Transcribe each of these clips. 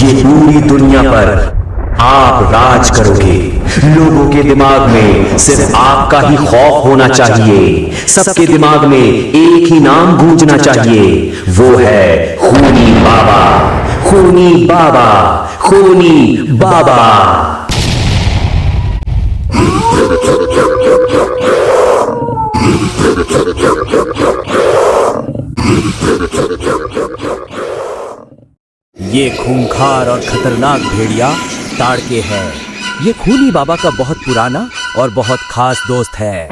ये पूरी दुनिया पर आप राज करोगे। लोगों के दिमाग में सिर्फ आपका ही खौफ होना चाहिए। सबके दिमाग में एक ही नाम गूंजना चाहिए, वो है खूनी बाबा। खूनी बाबा, खूनी बाबा। ये खूंखार और खतरनाक भेड़िया ताड़के है। ये खूनी बाबा का बहुत पुराना और बहुत खास दोस्त है।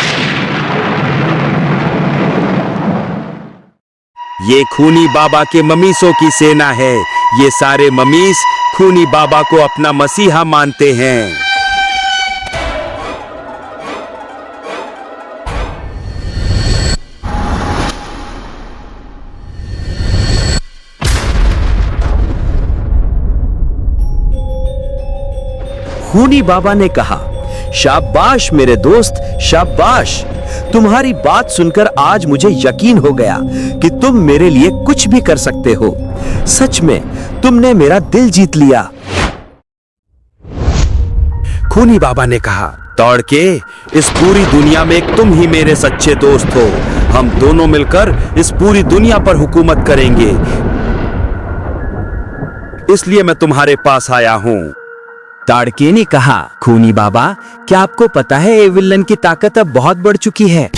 ये खूनी बाबा के ममीसों की सेना है। ये सारे ममीस खूनी बाबा को अपना मसीहा मानते हैं। खूनी बाबा ने कहा, शाबाश मेरे दोस्त, शाबाश। तुम्हारी बात सुनकर आज मुझे यकीन हो गया कि तुम मेरे लिए कुछ भी कर सकते हो। सच में तुमने मेरा दिल जीत लिया। खूनी बाबा ने कहा, ताड़के, इस पूरी दुनिया में एक तुम ही मेरे सच्चे दोस्त हो। हम दोनों मिलकर इस पूरी दुनिया पर हुकूमत करेंगे, इसलिए मैं तुम्हारे पास आया हूं। ताड़के ने कहा, खूनी बाबा, क्या आपको पता है ये विलन की ताकत अब बहुत बढ़ चुकी है?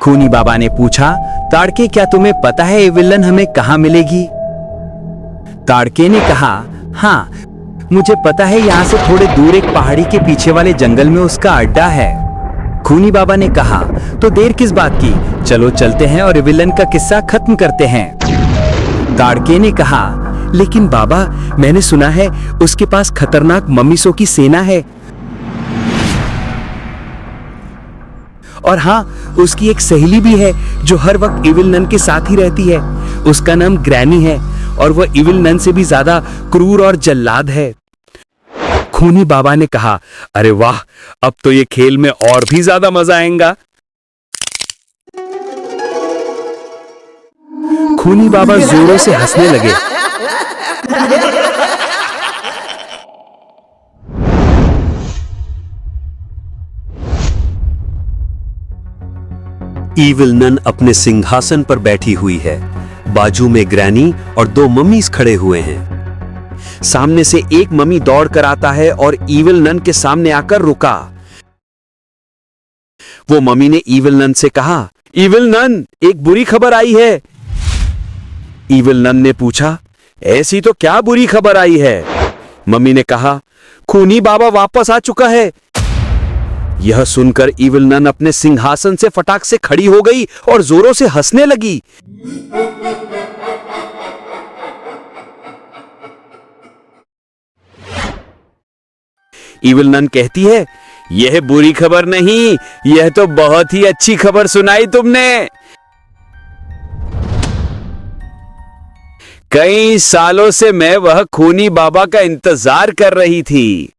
खूनी बाबा ने पूछा, ताड़के, क्या तुम्हें पता है ये विलन हमें कहाँ मिलेगी? ताड़के ने कहा, हाँ, मुझे पता है, यहाँ से थोड़े दूर एक पहाड़ी के पीछे वाले जंगल में उसका अड्डा है। खूनी बाबा ने कहा, तो देर किस बात की, चलो चलते हैं और विलन का किस्सा खत्म करते हैं। ताड़के ने कहा, लेकिन बाबा, मैंने सुना है उसके पास खतरनाक ममीसों की सेना है। और हाँ, उसकी एक सहेली भी है जो हर वक्त इविल नन के साथ ही रहती है। उसका नाम ग्रैनी है और वह इविल नन से भी ज्यादा क्रूर और जल्लाद है। खूनी बाबा ने कहा, अरे वाह, अब तो ये खेल में और भी ज्यादा मजा आएगा। खूनी बाबा जोरों से हंसने लगे। इविल नन अपने सिंहासन पर बैठी हुई है। बाजू में ग्रैनी और दो मम्मीज खड़े हुए हैं। सामने से एक मम्मी दौड़ कर आता है और इविल नन के सामने आकर रुका। वो मम्मी ने इविल नन से कहा, इविल नन, एक बुरी खबर आई है। इविल नन ने पूछा, ऐसी तो क्या बुरी खबर आई है? मम्मी ने कहा, खूनी बाबा वापस आ चुका है। यह सुनकर इविल नन अपने सिंहासन से फटाक से खड़ी हो गई और जोरों से हंसने लगी। इविल नन कहती है, यह बुरी खबर नहीं, यह तो बहुत ही अच्छी खबर सुनाई तुमने। कई सालों से मैं वह खूनी बाबा का इंतजार कर रही थी।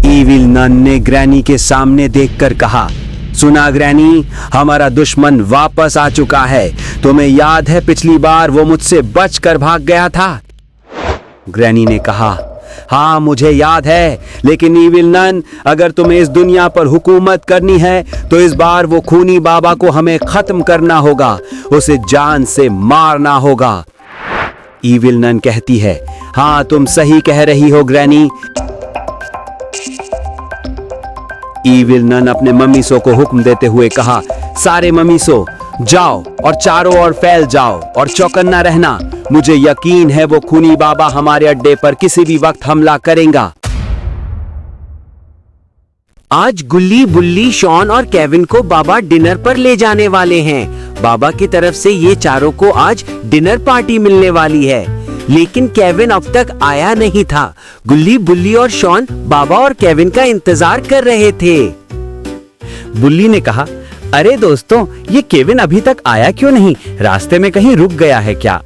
इविल नन ने ग्रैनी के सामने देखकर कहा, सुना ग्रैनी, हमारा दुश्मन वापस आ चुका है। तुम्हें याद है पिछली बार वो मुझसे बचकर भाग गया था? ग्रैनी ने कहा, हाँ मुझे याद है, लेकिन इविल नन, अगर तुम्हें इस दुनिया पर हुकूमत करनी है तो इस बार वो खूनी बाबा को हमें खत्म करना होगा, उसे जान से मारना होगा। इविल नन कहती है, हाँ तुम सही कह रही हो ग्रैनी। इविल नन अपने ममीसों को हुक्म देते हुए कहा, सारे ममीसों जाओ और चारों ओर फैल जाओ और चौकन्ना रहना। मुझे यकीन है वो खूनी बाबा हमारे अड्डे पर किसी भी वक्त हमला करेगा। आज गुल्ली, बुल्ली, शॉन और केविन को बाबा डिनर पर ले जाने वाले हैं। बाबा की तरफ से ये चारों को आज डिनर पार्टी मिलने वाली है, लेकिन केविन अब तक आया नहीं था। गुल्ली, बुल्ली और शॉन बाबा और केविन का इंतजार कर रहे थे। बुल्ली ने कहा, अरे दोस्तों, ये केविन अभी तक आया क्यों नहीं? रास्ते में कहीं रुक गया है क्या?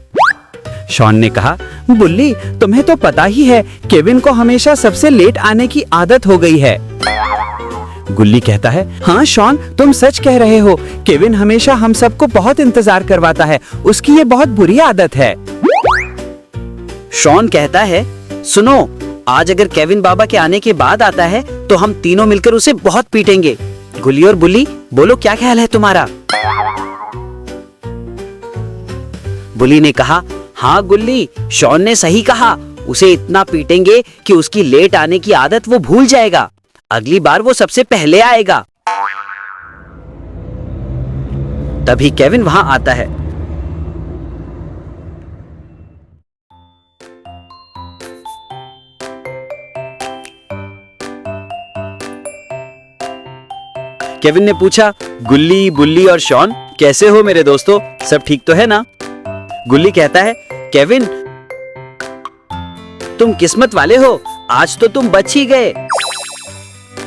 शॉन ने कहा, बुल्ली, तुम्हें तो पता ही है, केविन को हमेशा सबसे लेट आने की आदत हो गई है। गुल्ली कहता है, हाँ शॉन, तुम सच कह रहे हो। केविन हमेशा हम सबको बहुत इंतजार करवाता है। उसकी ये बहुत बुरी आदत है। शॉन कहता है, सुनो, आज अगर केविन बाबा के आने के बाद आता है तो हम तीनों मिलकर उसे बहुत पीटेंगे। गुल्ली और बुल्ली, बोलो क्या ख्याल है तुम्हारा? बुल्ली ने कहा, हाँ गुल्ली, शॉन ने सही कहा। उसे इतना पीटेंगे कि उसकी लेट आने की आदत वो भूल जाएगा। अगली बार वो सबसे पहले आएगा। तभी केविन वहां आता है। केविन ने पूछा, गुल्ली, बुल्ली और शॉन, कैसे हो मेरे दोस्तों? सब ठीक तो है ना? गुल्ली कहता है, केविन, तुम किस्मत वाले हो, आज तो तुम बच ही गए।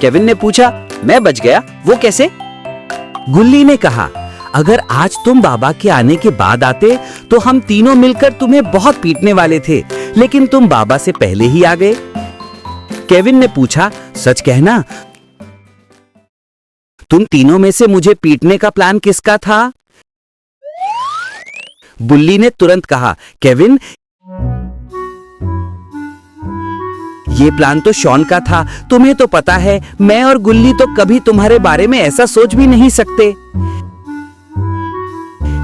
केविन ने पूछा, मैं बच गया? वो कैसे? गुल्ली ने कहा, अगर आज तुम बाबा के आने के बाद आते तो हम तीनों मिलकर तुम्हें बहुत पीटने वाले थे, लेकिन तुम बाबा से पहले ही आ गए। केविन ने पूछा, सच कहना, तुम तीनों में से मुझे पीटने का प्लान किसका था? बुल्ली ने तुरंत कहा, केविन, ये प्लान तो शॉन का था। तुम्हें तो पता है, मैं और गुल्ली तो कभी तुम्हारे बारे में ऐसा सोच भी नहीं सकते।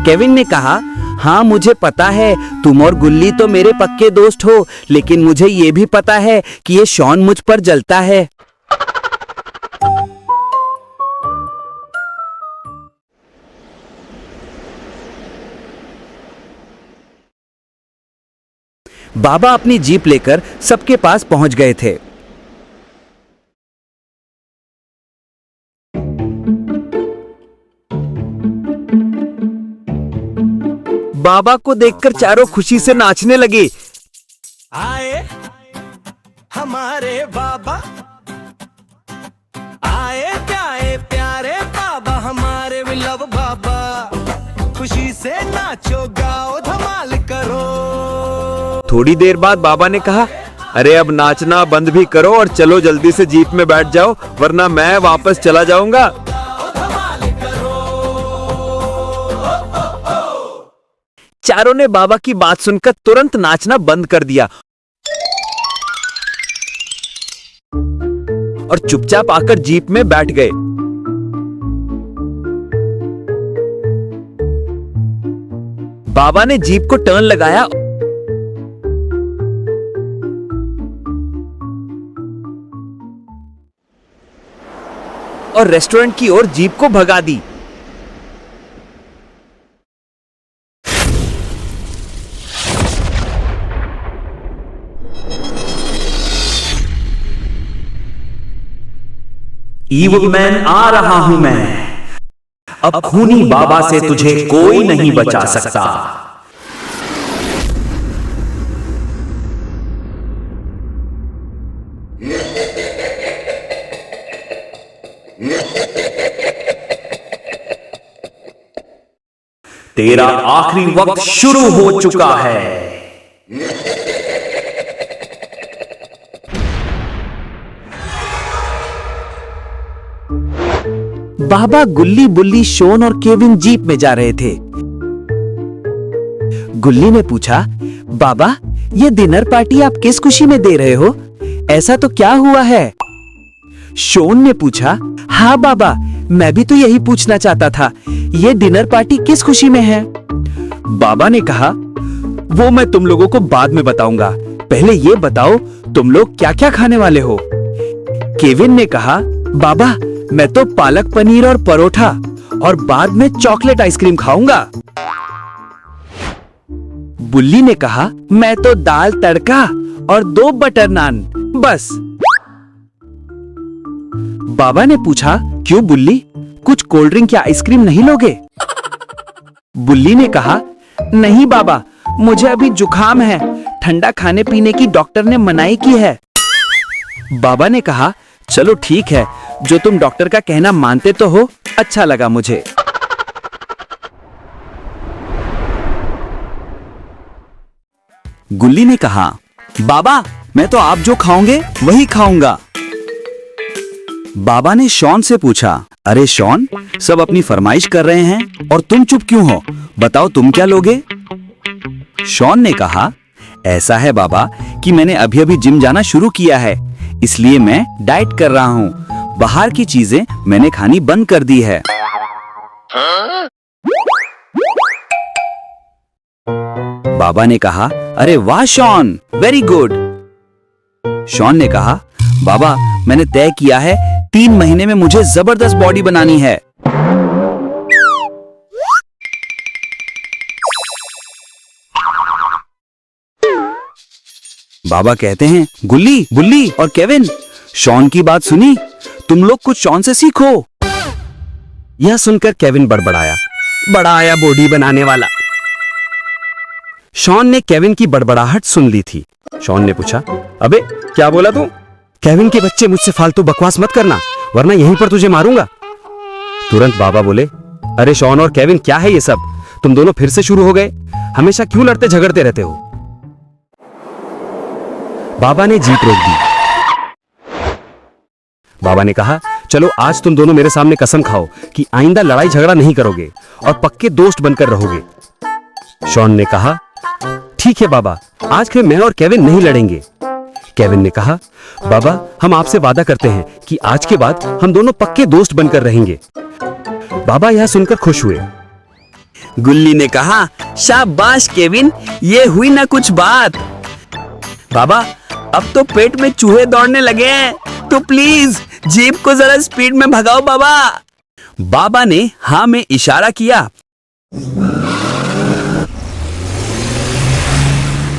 केविन ने कहा, हाँ मुझे पता है, तुम और गुल्ली तो मेरे पक्के दोस्त हो, लेकिन मुझे ये भी पता है कि ये शॉन मुझ पर जलता है। बाबा अपनी जीप लेकर सबके पास पहुंच गए थे। बाबा को देखकर चारों खुशी से नाचने लगे। आए हमारे बाबा, आए प्यारे प्यारे बाबा, हमारे विलव बाबा। खुशी से नाचो, गाओ, धमाल करो। थोड़ी देर बाद बाबा ने कहा, अरे अब नाचना बंद भी करो और चलो जल्दी से जीप में बैठ जाओ, वरना मैं वापस चला जाऊंगा। चारों ने बाबा की बात सुनकर तुरंत नाचना बंद कर दिया और चुपचाप आकर जीप में बैठ गए। बाबा ने जीप को टर्न लगाया और रेस्टोरेंट की ओर जीप को भगा दी। ईविल मैन, आ रहा हूं मैं। अब खूनी बाबा से तुझे कोई नहीं बचा सकता। तेरा आखिरी वक्त शुरू हो चुका है। बाबा, गुल्ली, बुल्ली, शॉन और केविन जीप में जा रहे थे। गुल्ली ने पूछा, बाबा, ये डिनर पार्टी आप किस खुशी में दे रहे हो? ऐसा तो क्या हुआ है? शॉन ने पूछा, हाँ बाबा, मैं भी तो यही पूछना चाहता था। ये डिनर पार्टी किस खुशी में है? बाबा ने कहा, वो मैं तुम लोगों को बाद में बताऊंगा। पहले ये बताओ, तुम लोग क्या क्या खाने वाले हो? केविन ने कहा, बाबा, मैं तो पालक पनीर और परोठा और बाद में चॉकलेट आइसक्रीम खाऊंगा। बुल्ली ने कहा, मैं तो दाल तड़का और 2 बटर नान, बस। बाबा ने पूछा, क्यों बुल्ली, कुछ कोल्ड ड्रिंक या आइसक्रीम नहीं लोगे? बुल्ली ने कहा, नहीं बाबा, मुझे अभी जुकाम है, ठंडा खाने पीने की डॉक्टर ने मनाही की है। बाबा ने कहा, चलो ठीक है, जो तुम डॉक्टर का कहना मानते तो हो, अच्छा लगा मुझे। गुल्ली ने कहा, बाबा, मैं तो आप जो खाओगे वही खाऊंगा। बाबा ने शॉन से पूछा, अरे शॉन, सब अपनी फरमाइश कर रहे हैं और तुम चुप क्यों हो? बताओ तुम क्या लोगे? शॉन ने कहा, ऐसा है बाबा कि मैंने अभी अभी जिम जाना शुरू किया है, इसलिए मैं डाइट कर रहा हूँ। बाहर की चीजें मैंने खानी बंद कर दी है। बाबा ने कहा, अरे वाह शॉन, वेरी गुड। शॉन ने कहा, बाबा मैंने तय किया है 3 महीने में मुझे जबरदस्त बॉडी बनानी है। बाबा कहते हैं, गुल्ली, बुल्ली और केविन, शॉन की बात सुनी? तुम लोग कुछ शॉन से सीखो। यह सुनकर केविन बड़बड़ाया, बड़ा आया बॉडी बनाने वाला। शॉन ने केविन की बड़बड़ाहट सुन ली थी। शॉन ने पूछा, अबे क्या बोला तू? केविन के बच्चे, मुझसे फालतू बकवास मत करना, वरना यहीं पर तुझे मारूंगा। तुरंत बाबा बोले, अरे शॉन और केविन, क्या है ये सब? तुम दोनों फिर से शुरू हो गए? हमेशा क्यों लड़ते झगड़ते रहते हो? बाबा ने जीप रोक दी। बाबा ने कहा, चलो आज तुम दोनों मेरे सामने कसम खाओ कि आइंदा लड़ाई झगड़ा नहीं करोगे और पक्के दोस्त बनकर रहोगे। शॉन ने कहा, ठीक है बाबा, आज के मैं और केविन नहीं लड़ेंगे। केविन ने कहा, बाबा हम आपसे वादा करते हैं कि आज के बाद हम दोनों पक्के दोस्त बनकर रहेंगे। बाबा यह सुनकर खुश हुए। गुल्ली ने कहा, शाबाश केविन, ये हुई ना कुछ बात। बाबा अब तो पेट में चूहे दौड़ने लगे हैं, तो प्लीज जीप को जरा स्पीड में भगाओ बाबा। बाबा ने हाँ में इशारा किया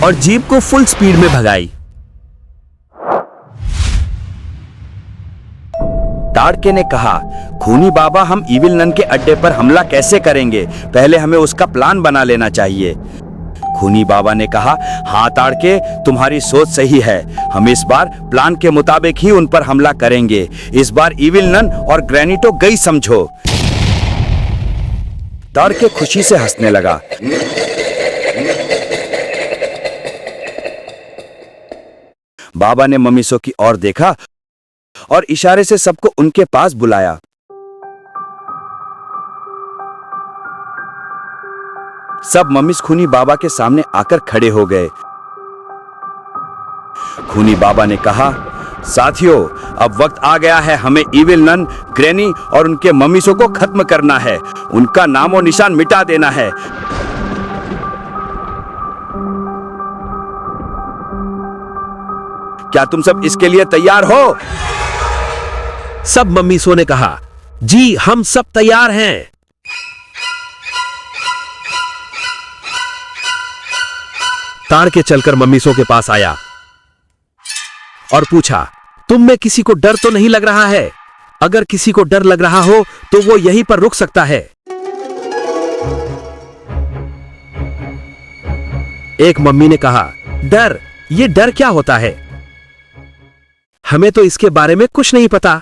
और जीप को फुल स्पीड में भगाई। ताड़के ने कहा, खूनी बाबा, हम इविल नन के अड्डे पर हमला कैसे करेंगे? पहले हमें उसका प्लान बना लेना चाहिए। खूनी बाबा ने कहा, हाँ ताड़के, तुम्हारी सोच सही है। हम इस बार प्लान के मुताबिक ही उन पर हमला करेंगे। इस बार इविल नन और ग्रैनी तो गई समझो। ताड़के खुशी से हंसने लगा। बाबा ने ममीसो की ओर देखा और इशारे से सबको उनके पास बुलाया। सब मम्मीस खूनी बाबा के सामने आकर खड़े हो गए। खूनी बाबा ने कहा, साथियों, अब वक्त आ गया है, हमें इविल नन, ग्रैनी और उनके मम्मीसों को खत्म करना है, उनका नामो निशान मिटा देना है। क्या तुम सब इसके लिए तैयार हो? सब मम्मीसों ने कहा, जी हम सब तैयार हैं। ताड़के चलकर मम्मीसों के पास आया और पूछा, तुम में किसी को डर तो नहीं लग रहा है? अगर किसी को डर लग रहा हो तो वो यहीं पर रुक सकता है। एक मम्मी ने कहा, डर? ये डर क्या होता है? हमें तो इसके बारे में कुछ नहीं पता।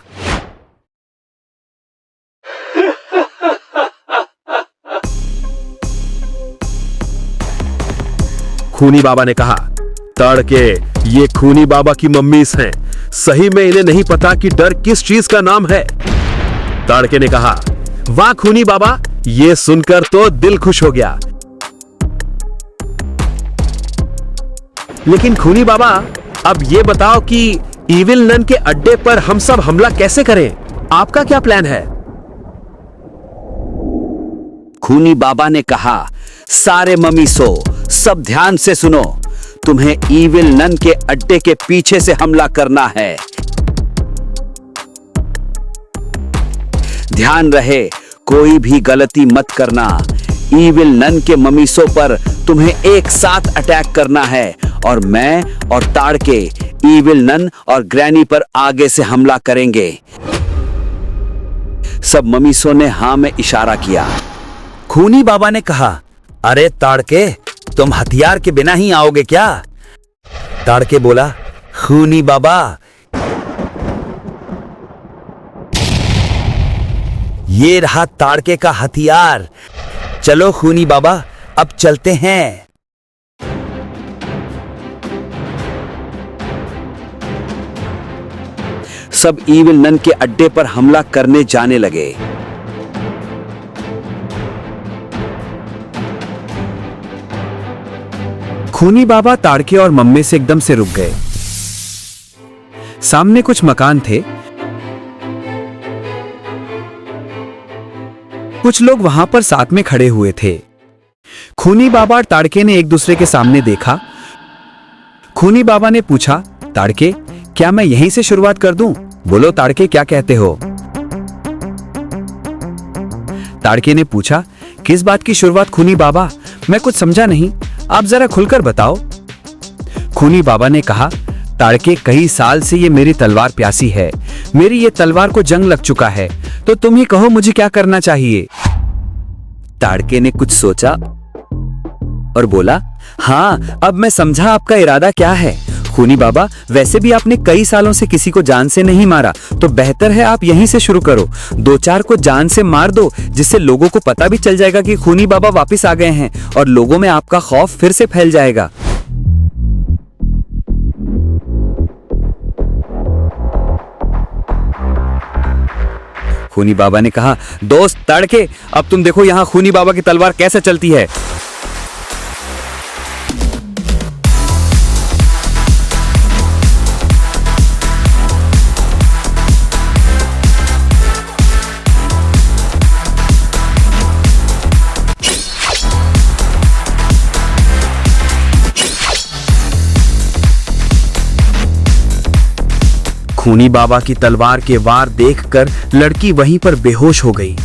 खूनी बाबा ने कहा, ताड़के, ये खूनी बाबा की मम्मीस हैं, सही में इन्हें नहीं पता कि डर किस चीज का नाम है। ताड़के ने कहा, वाह खूनी बाबा, ये सुनकर तो दिल खुश हो गया। लेकिन खूनी बाबा, अब ये बताओ कि इविल नन के अड्डे पर हम सब हमला कैसे करें? आपका क्या प्लान है? खूनी बाबा ने कहा, सारे ममीसो, सब ध्यान से सुनो, तुम्हें इविल नन के अड्डे के पीछे से हमला करना है। ध्यान रहे, कोई भी गलती मत करना। इविल नन के ममीसों पर तुम्हें एक साथ अटैक करना है और मैं और ताड़के इविल नन और ग्रैनी पर आगे से हमला करेंगे। सब ममीसों ने हाँ में इशारा किया। खूनी बाबा ने कहा, अरे ताड़के, तुम हथियार के बिना ही आओगे क्या? ताड़के बोला, खूनी बाबा, ये रहा ताड़के का हथियार। चलो खूनी बाबा, अब चलते हैं। सब ईविल नन के अड्डे पर हमला करने जाने लगे। खूनी बाबा ताड़के और मम्मी से एकदम से रुक गए। सामने कुछ मकान थे। कुछ लोग वहां पर साथ में खड़े हुए थे। खूनी बाबा और ताड़के ने एक दूसरे के सामने देखा। खूनी बाबा ने पूछा, ताड़के, क्या मैं यहीं से शुरुआत कर दूं? बोलो ताड़के, क्या कहते हो? ताड़के ने पूछा, किस बात की शुरुआत खूनी बाबा? मैं कुछ समझा नहीं, आप जरा खुलकर बताओ। खूनी बाबा ने कहा, ताड़के, कई साल से ये मेरी तलवार प्यासी है। मेरी ये तलवार को जंग लग चुका है, तो तुम ही कहो मुझे क्या करना चाहिए। ताड़के ने कुछ सोचा और बोला, हाँ, अब मैं समझा आपका इरादा क्या है। खूनी बाबा, वैसे भी आपने कई सालों से किसी को जान से नहीं मारा, तो बेहतर है आप यहीं से शुरू करो। 2-4 को जान से मार दो, जिससे लोगों को पता भी चल जाएगा कि खूनी बाबा वापस आ गए हैं और लोगों में आपका खौफ फिर से फैल जाएगा। खूनी बाबा ने कहा, दोस्त ताड़के, अब तुम देखो यहां खूनी बाबा की तलवार कैसे चलती है। खूनी बाबा की तलवार के वार देखकर लड़की वहीं पर बेहोश हो गई।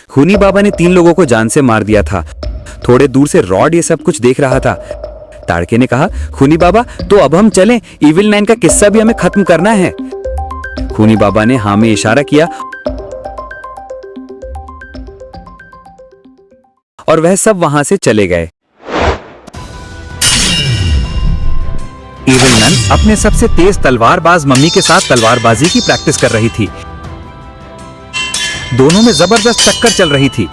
खूनी बाबा ने 3 लोगों को जान से मार दिया था। थोड़े दूर से रॉड ये सब कुछ देख रहा था। ताड़के ने कहा, खूनी बाबा, तो अब हम चलें, इविल 9 का किस्सा भी हमें खत्म करना है। खूनी बाबा ने हाँ में इशारा किया और वह सब वहां से चले गए। इविल नन अपने सबसे तेज तलवारबाज मम्मी के साथ तलवारबाजी की प्रैक्टिस कर रही थी। दोनों में जबरदस्त टक्कर चल रही थी।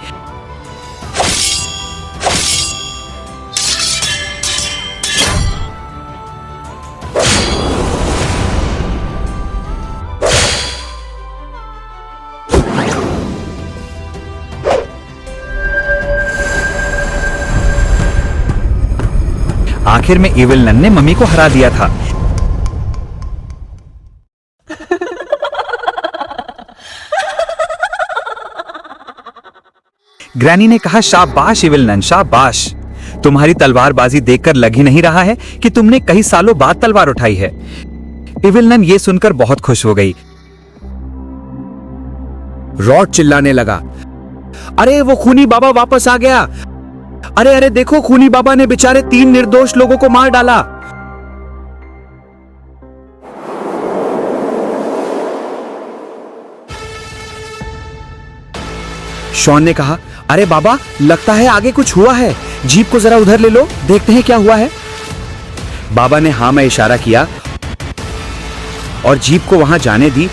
आखिर में इविल नन ने मम्मी को हरा दिया था। ग्रैनी ने कहा, शाबाश इविल नन, शाबाश। तुम्हारी तलवारबाजी देखकर लग ही नहीं रहा है कि तुमने कई सालों बाद तलवार उठाई है। इविल नन ये सुनकर बहुत खुश हो गई। रॉड चिल्लाने लगा, अरे वो खूनी बाबा वापस आ गया। अरे अरे देखो, खूनी बाबा ने बेचारे 3 निर्दोष लोगों को मार डाला। शॉन ने कहा, अरे बाबा, लगता है आगे कुछ हुआ है। जीप को जरा उधर ले लो, देखते हैं क्या हुआ है। बाबा ने हाँ में इशारा किया और जीप को वहां जाने दी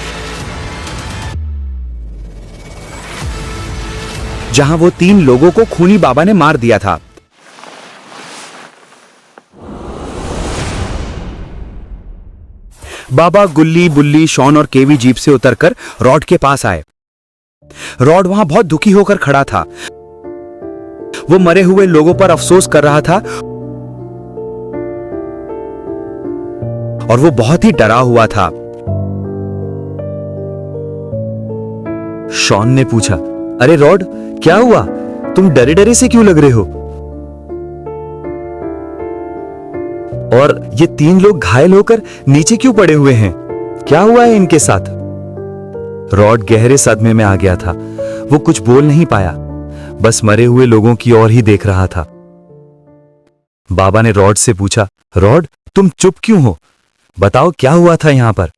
जहां वो 3 लोगों को खूनी बाबा ने मार दिया था। बाबा, गुल्ली, बुल्ली, शॉन और केवी जीप से उतरकर रॉड के पास आए। रॉड वहां बहुत दुखी होकर खड़ा था। वो मरे हुए लोगों पर अफसोस कर रहा था और वो बहुत ही डरा हुआ था। शॉन ने पूछा, अरे रॉड, क्या हुआ? तुम डरे डरे से क्यों लग रहे हो? और ये 3 लोग घायल होकर नीचे क्यों पड़े हुए हैं? क्या हुआ है इनके साथ? रॉड गहरे सदमे में आ गया था। वो कुछ बोल नहीं पाया, बस मरे हुए लोगों की ओर ही देख रहा था। बाबा ने रॉड से पूछा, रॉड, तुम चुप क्यों हो? बताओ क्या हुआ था यहां पर?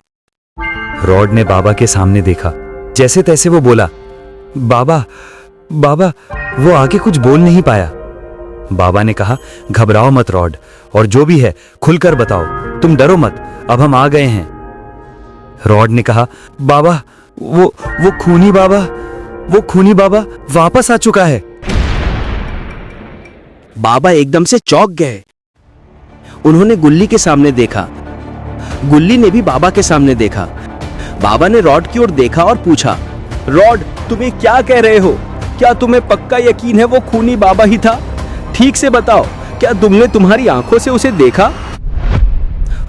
रॉड ने बाबा के सामने देखा। जैसे तैसे वो बोला, बाबा, बाबा। वो आगे कुछ बोल नहीं पाया। बाबा ने कहा, घबराओ मत रॉड, और जो भी है खुलकर बताओ, तुम डरो मत, अब हम आ गए हैं। रॉड ने कहा, बाबा, वो खूनी बाबा वापस आ चुका है। बाबा एकदम से चौंक गए। उन्होंने गुल्ली के सामने देखा। गुल्ली ने भी बाबा के सामने देखा। बाबा ने रॉड की ओर देखा और पूछा, रॉड, तुम्हें क्या कह रहे हो? क्या तुम्हें पक्का यकीन है वो खूनी बाबा ही था? ठीक से बताओ, क्या तुमने तुम्हारी आंखों से उसे देखा?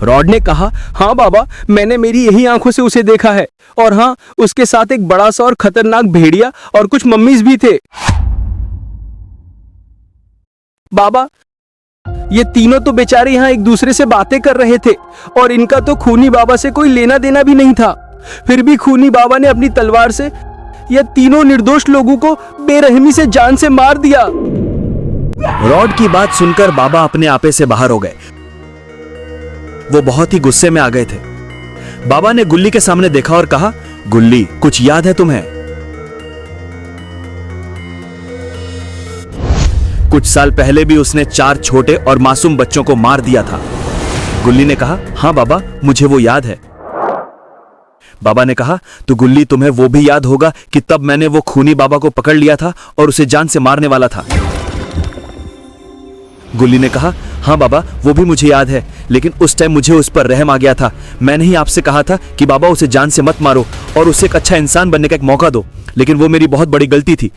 रॉड ने कहा, हाँ बाबा, मैंने मेरी यही आंखों से उसे देखा है, और हाँ, उसके साथ एक बड़ा सा और खतरनाक भेड़िया और कुछ मम्मीज भी थे। बाबा, ये तीनों तो बेचारे यहाँ एक दूसरे से बातें कर रहे थे और इनका तो खूनी बाबा से कोई लेना देना भी नहीं था। फिर भी खूनी बाबा ने अपनी तलवार से ये तीनों निर्दोष लोगों को बेरहमी से जान से मार दिया। रॉड की बात सुनकर बाबा अपने आपे से बाहर हो गए। वो बहुत ही गुस्से में आ गए थे। बाबा ने गुल्ली के सामने देखा और कहा, गुल्ली, कुछ याद है तुम्हें? कुछ साल पहले भी उसने 4 छोटे और मासूम बच्चों को मार दिया था। गुल्ली ने कहा, हाँ बाबा, मुझे वो याद है। बाबा ने कहा, तो गुल्ली, तुम्हें वो भी याद होगा कि तब मैंने वो खूनी बाबा को पकड़ लिया था और उसे जान से मारने वाला था। गुल्ली ने कहा, हाँ बाबा, वो भी मुझे याद है, लेकिन उस टाइम मुझे उस पर रहम आ गया था। मैंने ही आपसे कहा था कि बाबा, उसे जान से मत मारो और उसे एक अच्छा इंसान बनने का एक मौका दो, लेकिन वो मेरी बहुत बड़ी गलती थी।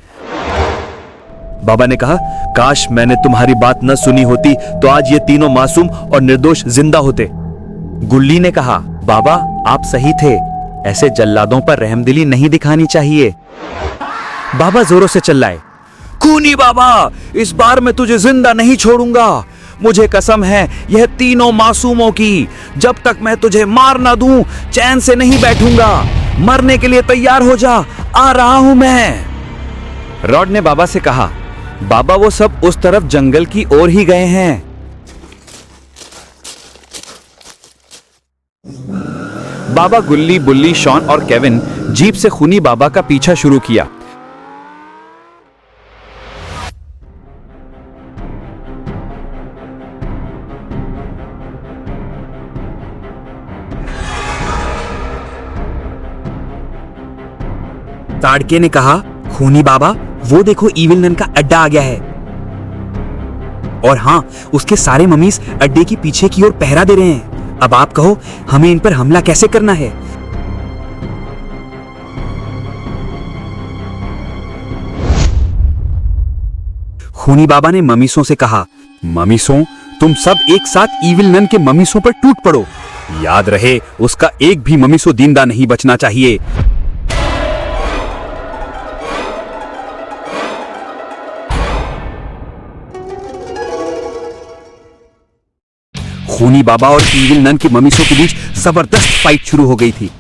बाबा ने कहा, काश मैंने तुम्हारी बात न सुनी होती तो आज ये तीनों मासूम और निर्दोष जिंदा होते। गुल्ली ने कहा, बाबा, आप सही थे, ऐसे जल्लादों पर रहमदिली नहीं दिखानी चाहिए। बाबा जोरों से चिल्लाए, खूनी बाबा, इस बार मैं तुझे जिंदा नहीं छोड़ूंगा। मुझे कसम है यह तीनों मासूमों की, जब तक मैं तुझे मार ना दूं चैन से नहीं बैठूंगा। मरने के लिए तैयार हो जा, आ रहा हूं मैं। रॉड ने बाबा से कहा, बाबा, वो सब उस तरफ जंगल की ओर ही गए हैं। बाबा, गुल्ली, बुल्ली, शॉन और केविन जीप से खूनी बाबा का पीछा शुरू किया। ताड़के ने कहा, खूनी बाबा, वो देखो, इविल नन का अड्डा आ गया है। और हां, उसके सारे मम्मीज अड्डे की पीछे की ओर पहरा दे रहे हैं। अब आप कहो, हमें इन पर हमला कैसे करना है? खूनी बाबा ने ममीसों से कहा, ममीसों, तुम सब एक साथ इविल नन के ममीसों पर टूट पड़ो। याद रहे, उसका एक भी ममीसो जिंदा नहीं बचना चाहिए। खूनी बाबा और इविल नन के ममीसों के बीच जबरदस्त फाइट शुरू हो गई थी।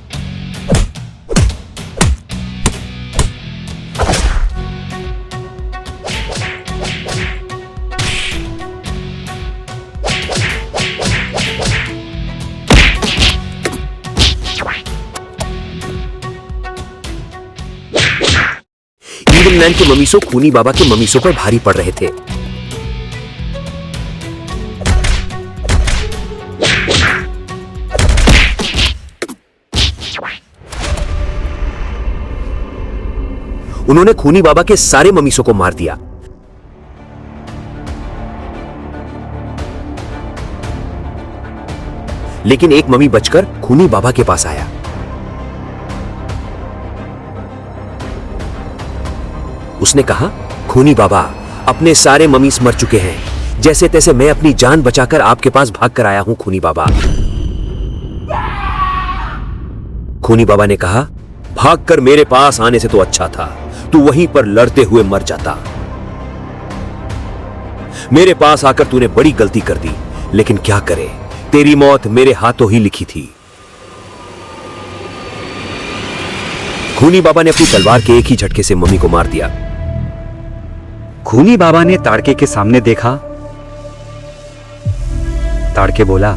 इविल नन के ममीसो खूनी बाबा के ममीसों पर भारी पड़ रहे थे। उन्होंने खूनी बाबा के सारे ममीसों को मार दिया। लेकिन एक मम्मी बचकर खूनी बाबा के पास आया। उसने कहा, खूनी बाबा, अपने सारे ममीस मर चुके हैं। जैसे तैसे मैं अपनी जान बचाकर आपके पास भाग कर आया हूं खूनी बाबा। खूनी बाबा ने कहा, भागकर मेरे पास आने से तो अच्छा था तू वहीं पर लड़ते हुए मर जाता। मेरे पास आकर तूने बड़ी गलती कर दी, लेकिन क्या करे, तेरी मौत मेरे हाथों ही लिखी थी। खूनी बाबा ने अपनी तलवार के एक ही झटके से मम्मी को मार दिया। खूनी बाबा ने ताड़के के सामने देखा। ताड़के बोला,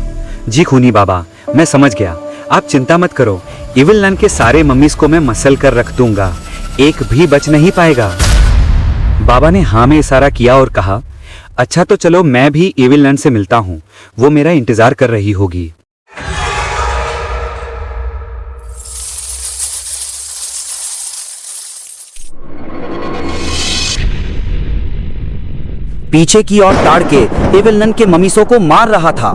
जी खूनी बाबा, मैं समझ गया, आप चिंता मत करो। इविल नन के सारे मम्मीज को मैं मसल कर रख दूंगा, एक भी बच नहीं पाएगा। बाबा ने हाँ में इशारा किया और कहा, अच्छा तो चलो मैं भी इविल नन से मिलता हूं, वो मेरा इंतजार कर रही होगी। पीछे की ओर ताड़के इविल नन के ममीसों को मार रहा था।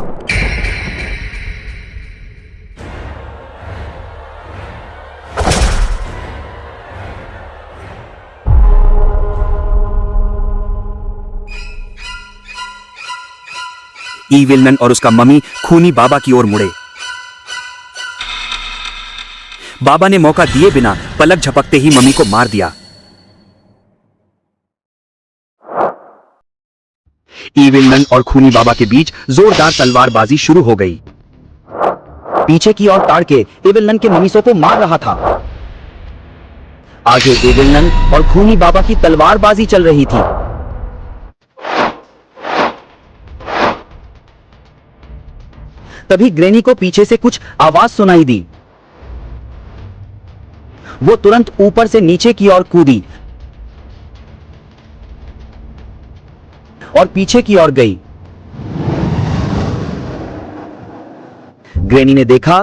ईविल और उसका मम्मी खूनी बाबा की ओर मुड़े। बाबा ने मौका दिए बिना पलक झपकते ही मम्मी को मार दिया। ईविल और खूनी बाबा के बीच जोरदार तलवारबाजी शुरू हो गई। पीछे की ओर ताड़ के ईविल के मनीषों को मार रहा था। आगे ईविल और खूनी बाबा की तलवारबाजी चल रही थी। तभी ग्रैनी को पीछे से कुछ आवाज सुनाई दी। वो तुरंत ऊपर से नीचे की ओर कूदी और पीछे की ओर गई। ग्रैनी ने देखा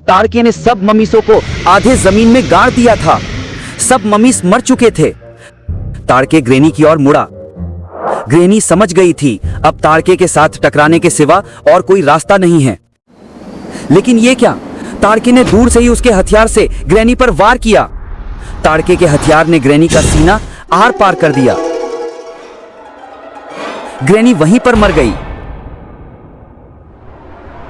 ताड़के ने सब ममीसों को आधे जमीन में गाड़ दिया था। सब ममीस मर चुके थे। ताड़के ग्रैनी की ओर मुड़ा। ग्रैनी समझ गई थी अब ताड़के के साथ टकराने के सिवा और कोई रास्ता नहीं है। लेकिन ये क्या? ताड़के ने दूर से ही उसके हथियार से ग्रैनी पर वार किया। ताड़के के हथियार ने ग्रैनी का सीना आर पार कर दिया। ग्रैनी वहीं पर मर गई।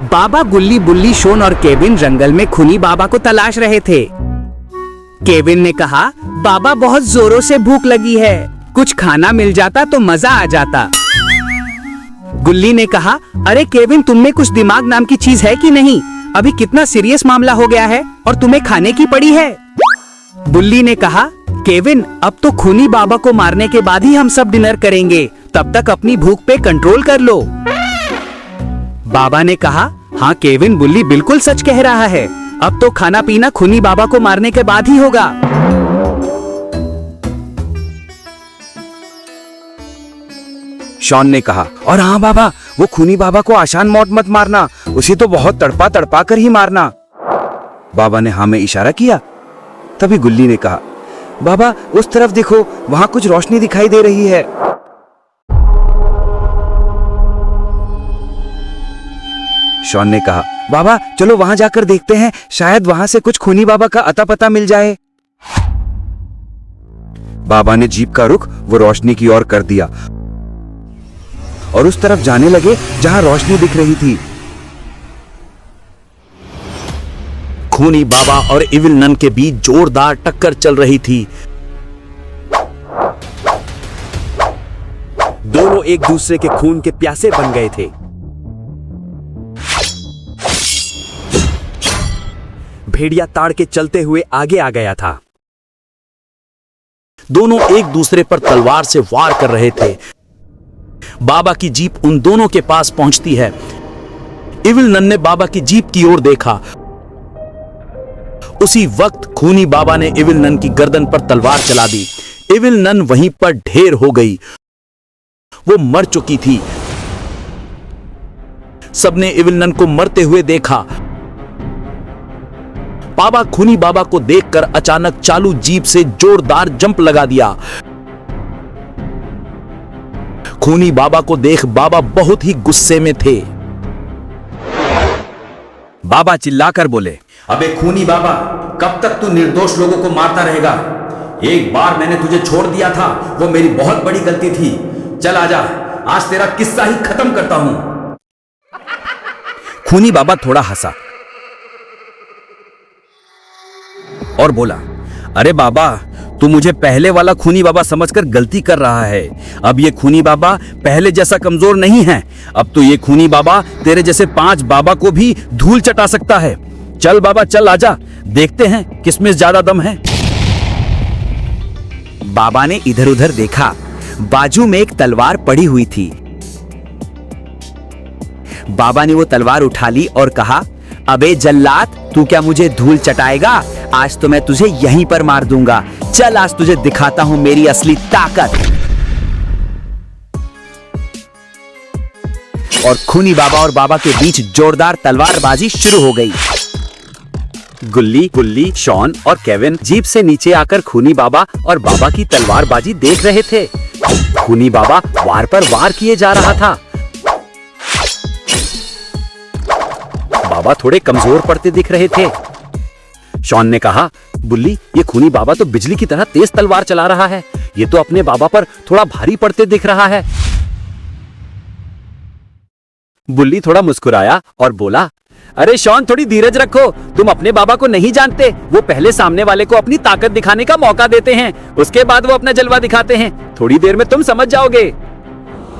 बाबा, गुल्ली, बुल्ली, शॉन और केविन जंगल में खूनी बाबा को तलाश रहे थे। केविन ने कहा, बाबा बहुत जोरों से भूख लगी है, कुछ खाना मिल जाता तो मजा आ जाता। गुल्ली ने कहा, अरे केविन, तुम में कुछ दिमाग नाम की चीज है कि नहीं? अभी कितना सीरियस मामला हो गया है और तुम्हें खाने की पड़ी है। बुल्ली ने कहा, केविन, अब तो खूनी बाबा को मारने के बाद ही हम सब डिनर करेंगे, तब तक अपनी भूख पे कंट्रोल कर लो। बाबा ने कहा, हाँ केविन, बुल्ली बिल्कुल सच कह रहा है, अब तो खाना पीना खूनी बाबा को मारने के बाद ही होगा। शॉन ने कहा, और हाँ बाबा, वो खूनी बाबा को आसान मौत मत मारना, उसे तो बहुत तड़पा तड़पा कर ही मारना। बाबा ने हाँ में इशारा किया। तभी गुल्ली ने कहा, बाबा उस तरफ देखो, वहां कुछ रोशनी दिखाई दे रही है। शॉन ने कहा, बाबा चलो वहां जाकर देखते हैं, शायद वहां से कुछ खूनी बाबा का अता पता मिल जाए। बाबा ने जीप का रुख वो रोशनी की ओर कर दिया और उस तरफ जाने लगे जहां रोशनी दिख रही थी। खूनी बाबा और इविल नन के बीच जोरदार टक्कर चल रही थी। दोनों एक दूसरे के खून के प्यासे बन गए थे। भेड़िया ताड़ के चलते हुए आगे आ गया था। दोनों एक दूसरे पर तलवार से वार कर रहे थे। बाबा की जीप उन दोनों के पास पहुंचती है। इविल नन ने बाबा की जीप की ओर देखा। उसी वक्त खूनी बाबा ने इविल नन की गर्दन पर तलवार चला दी। इविल नन वहीं पर ढेर हो गई। वो मर चुकी थी। सबने इविल नन को मरते हुए देखा। बाबा खूनी बाबा को देखकर अचानक चालू जीप से जोरदार जंप लगा दिया। खूनी बाबा को देख बाबा बहुत ही गुस्से में थे। बाबा चिल्लाकर बोले, अबे खूनी बाबा, कब तक तू निर्दोष लोगों को मारता रहेगा? एक बार मैंने तुझे छोड़ दिया था, वो मेरी बहुत बड़ी गलती थी। चल आजा, आज तेरा किस्सा ही खत्म करता हूं। खूनी बाबा थोड़ा हंसा और बोला, अरे बाबा, तू मुझे पहले वाला खूनी बाबा समझकर गलती कर रहा है। अब ये खूनी बाबा पहले जैसा कमजोर नहीं है। अब तो ये खूनी बाबा तेरे जैसे 5 बाबा को भी धूल चटा सकता है। चल बाबा, चल आजा, देखते हैं किसमें ज्यादा दम है। बाबा ने इधर उधर देखा। बाजू में एक तलवार पड़ी हुई थी। बाबा ने वो तलवार उठा ली और कहा, अबे जल्लाद, तू क्या मुझे धूल चटाएगा? आज तो मैं तुझे यहीं पर मार दूंगा। चल आज तुझे दिखाता हूं मेरी असली ताकत। और खूनी बाबा और बाबा के बीच जोरदार तलवारबाजी शुरू हो गई। गुल्ली, बुल्ली, शॉन और केविन जीप से नीचे आकर खूनी बाबा और बाबा की तलवारबाजी देख रहे थे। खूनी बाबा वार पर वार किए जा रहा था। बाबा थोड़े कमजोर पड़ते दिख रहे थे। शॉन ने कहा, बुल्ली, ये खूनी बाबा तो बिजली की तरह तेज तलवार चला रहा है। ये तो अपने बाबा पर थोड़ा भारी पड़ते दिख रहा है। बुल्ली थोड़ा मुस्कुराया और बोला, अरे शॉन, थोड़ी धीरज रखो। तुम अपने बाबा को नहीं जानते। वो पहले सामने वाले को अपनी ताकत दिखाने का मौका देते हैं, उसके बाद वो अपना जलवा दिखाते हैं। थोड़ी देर में तुम समझ जाओगे।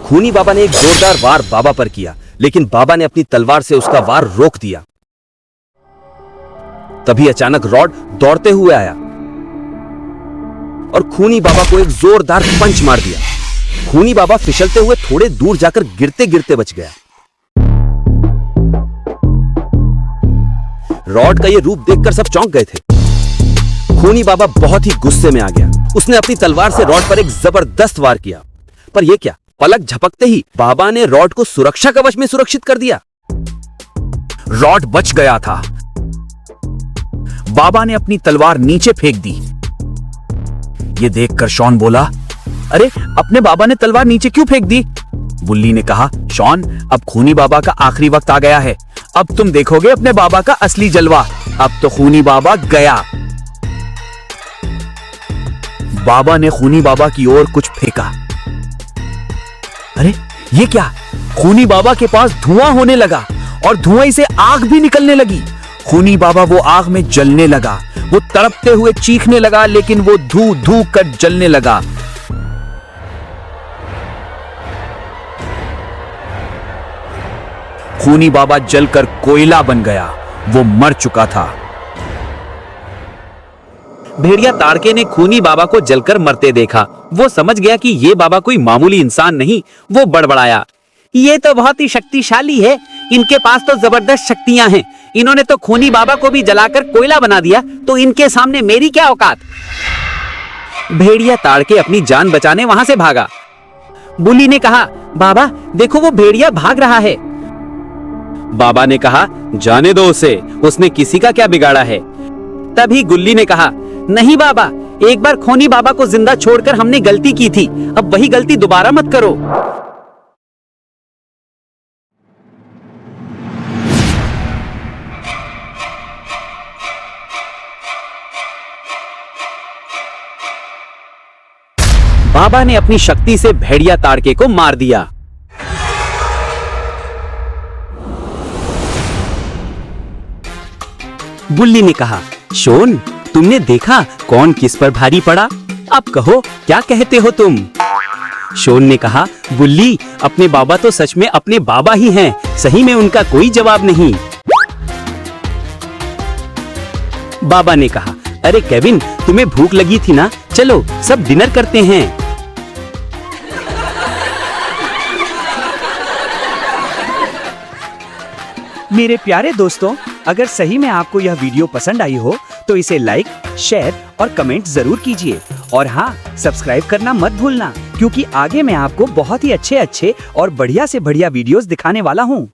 खूनी बाबा ने एक जोरदार वार बाबा पर किया, लेकिन बाबा ने अपनी तलवार से उसका वार रोक दिया। तभी अचानक रॉड दौड़ते हुए आया और खूनी बाबा को एक जोरदार पंच मार दिया। खूनी बाबा फिसलते हुए थोड़े दूर जाकर गिरते गिरते बच गया। रॉड का यह रूप देखकर सब चौंक गए थे। खूनी बाबा बहुत ही गुस्से में आ गया। उसने अपनी तलवार से रॉड पर एक जबरदस्त वार किया, पर यह क्या, पलक झपकते ही बाबा ने रॉड को सुरक्षा कवच में सुरक्षित कर दिया। रॉड बच गया था। बाबा ने अपनी तलवार नीचे फेंक दी। यह देखकर शॉन बोला, अरे अपने बाबा ने तलवार नीचे क्यों फेंक दी? बुल्ली ने कहा, शॉन, अब खूनी बाबा का आखिरी वक्त आ गया है। अब तुम देखोगे अपने बाबा का असली जलवा। अब तो खूनी बाबा गया। बाबा ने खूनी बाबा की ओर कुछ फेंका। अरे ये क्या? खूनी बाबा के पास धुआं होने लगा और धुआं से आग भी निकलने लगी। खूनी बाबा वो आग में जलने लगा। वो तड़पते हुए चीखने लगा, लेकिन वो धू धू कर जलने लगा। खूनी बाबा जलकर कोयला बन गया। वो मर चुका था। भेड़िया ताड़के ने खूनी बाबा को जलकर मरते देखा। वो समझ गया कि ये बाबा कोई मामूली इंसान नहीं। वो बड़बड़ाया, ये तो बहुत ही शक्तिशाली है। इनके पास तो जबरदस्त शक्तियां हैं। इन्होंने तो खूनी बाबा को भी जलाकर कोयला बना दिया, तो इनके सामने मेरी क्या औकात। भेड़िया ताड़के अपनी जान बचाने वहां से भागा। बुल्ली ने कहा, बाबा देखो, वो भेड़िया भाग रहा है। बाबा ने कहा, जाने दो उसे, उसने किसी का क्या बिगाड़ा है। तभी गुल्ली ने कहा, नहीं बाबा, एक बार खूनी बाबा को जिंदा छोड़कर हमने गलती की थी। अब वही गलती दोबारा मत करो। बाबा ने अपनी शक्ति से भेड़िया ताड़के को मार दिया। बुल्ली ने कहा, शोन, तुमने देखा कौन किस पर भारी पड़ा? अब कहो, क्या कहते हो तुम? शोन ने कहा, बुल्ली, अपने बाबा तो सच में अपने बाबा ही हैं। सही में उनका कोई जवाब नहीं। बाबा ने कहा, अरे केविन, तुम्हें भूख लगी थी ना? चलो सब डिनर करते हैं। मेरे प्यारे दोस्तों, अगर सही में आपको यह वीडियो पसंद आई हो तो इसे लाइक, शेयर और कमेंट जरूर कीजिए। और हाँ, सब्सक्राइब करना मत भूलना, क्योंकि आगे मैं आपको बहुत ही अच्छे और बढ़िया से बढ़िया वीडियोस दिखाने वाला हूँ।